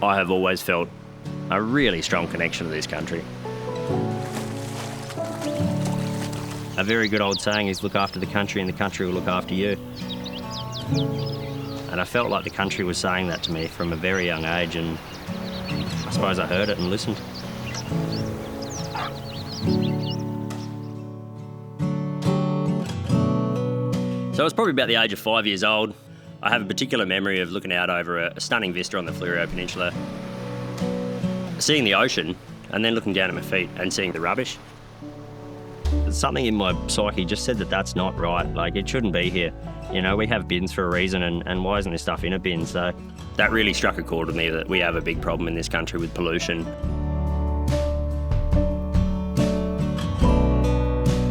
I have always felt a really strong connection to this country. A very good old saying is look after the country and the country will look after you. And I felt like the country was saying that to me from a very young age, and I suppose I heard it and listened. So I was probably about the age of 5 years old. I have a particular memory of looking out over a stunning vista on the Fleurieu Peninsula, seeing the ocean, and then looking down at my feet and seeing the rubbish. Something in my psyche just said that that's not right. Like, it shouldn't be here. You know, we have bins for a reason, and why isn't this stuff in a bin? So that really struck a chord with me, that we have a big problem in this country with pollution.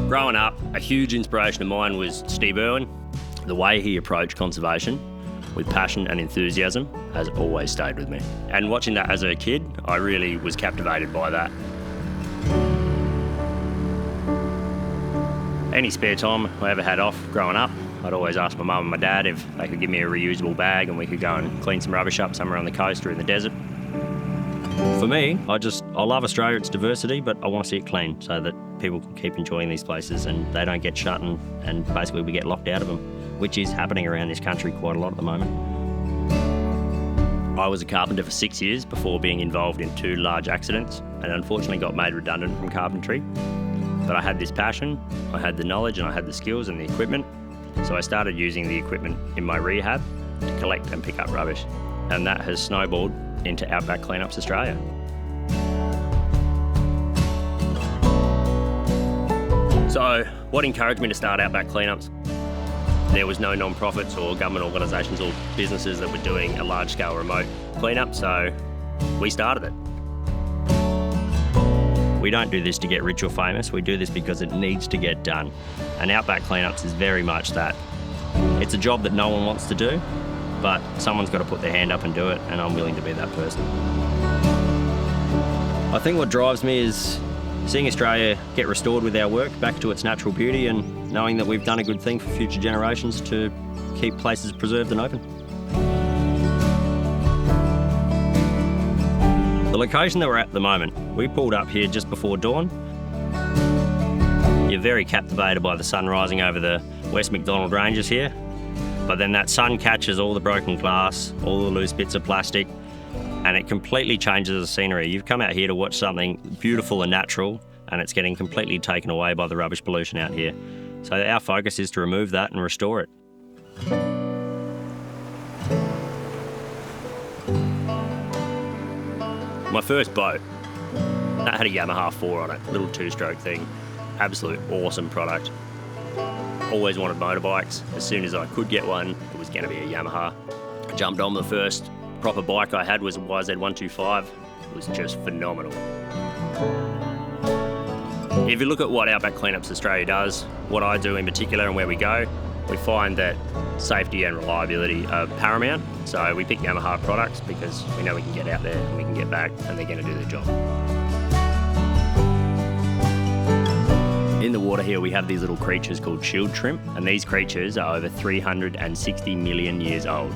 Growing up, a huge inspiration of mine was Steve Irwin. The way he approached conservation with passion and enthusiasm has always stayed with me. And watching that as a kid, I really was captivated by that. Any spare time I ever had off growing up, I'd always ask my mum and my dad if they could give me a reusable bag and we could go and clean some rubbish up somewhere on the coast or in the desert. For me, I love Australia, its diversity, but I want to see it clean so that people can keep enjoying these places and they don't get shut and basically we get locked out of them, which is happening around this country quite a lot at the moment. I was a carpenter for 6 years before being involved in 2 large accidents and unfortunately got made redundant from carpentry. But I had this passion, I had the knowledge and I had the skills and the equipment, so I started using the equipment in my rehab to collect and pick up rubbish. And that has snowballed into Outback Cleanups Australia. So what encouraged me to start Outback Cleanups? There was no non-profits or government organisations or businesses that were doing a large-scale remote cleanup, so we started it. We don't do this to get rich or famous, we do this because it needs to get done. And Outback Cleanups is very much that. It's a job that no one wants to do, but someone's got to put their hand up and do it, and I'm willing to be that person. I think what drives me is seeing Australia get restored with our work back to its natural beauty and knowing that we've done a good thing for future generations to keep places preserved and open. The location that we're at the moment, we pulled up here just before dawn. You're very captivated by the sun rising over the West Macdonald Ranges here, but then that sun catches all the broken glass, all the loose bits of plastic, and it completely changes the scenery. You've come out here to watch something beautiful and natural, and it's getting completely taken away by the rubbish pollution out here. So our focus is to remove that and restore it. My first boat, that had a Yamaha 4 on it, little 2-stroke thing. Absolute awesome product. Always wanted motorbikes. As soon as I could get one, it was going to be a Yamaha. I jumped on. The first proper bike I had was a YZ125. It was just phenomenal. If you look at what Outback Cleanups Australia does, what I do in particular and where we go, we find that safety and reliability are paramount. So we pick Yamaha products because we know we can get out there and we can get back and they're going to do their job. In the water here we have these little creatures called shield shrimp, and these creatures are over 360 million years old.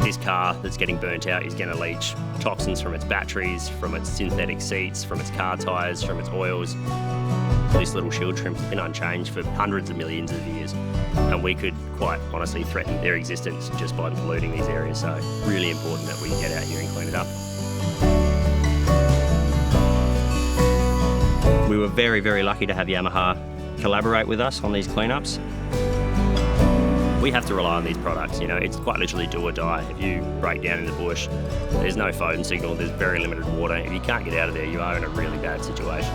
This car that's getting burnt out is going to leach toxins from its batteries, from its synthetic seats, from its car tyres, from its oils. This little shield shrimp has been unchanged for hundreds of millions of years, and we could quite honestly threaten their existence just by polluting these areas, so really important that we get out here and clean it up. We were very, very lucky to have Yamaha collaborate with us on these cleanups. We have to rely on these products, you know, it's quite literally do or die. If you break down in the bush, there's no phone signal, there's very limited water. If you can't get out of there, you are in a really bad situation.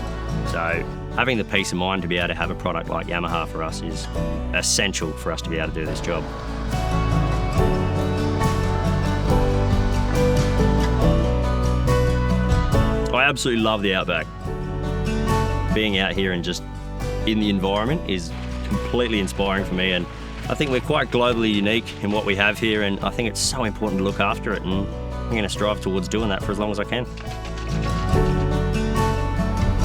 So having the peace of mind to be able to have a product like Yamaha for us is essential for us to be able to do this job. I absolutely love the Outback. Being out here and just in the environment is completely inspiring for me, and I think we're quite globally unique in what we have here, and I think it's so important to look after it, and I'm going to strive towards doing that for as long as I can.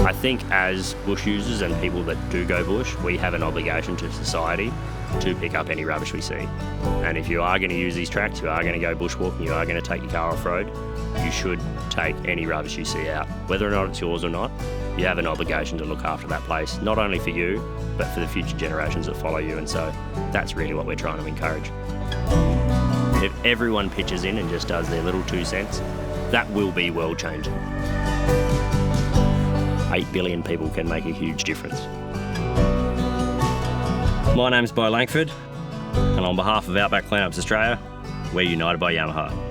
I think as bush users and people that do go bush, we have an obligation to society to pick up any rubbish we see. And if you are going to use these tracks, you are going to go bushwalking, you are going to take your car off-road, you should take any rubbish you see out. Whether or not it's yours or not, you have an obligation to look after that place, not only for you, but for the future generations that follow you. And so that's really what we're trying to encourage. If everyone pitches in and just does their little 2 cents, that will be world changing. 8 billion people can make a huge difference. My name's Boe Langford, and on behalf of Outback Cleanups Australia, we're united by Yamaha.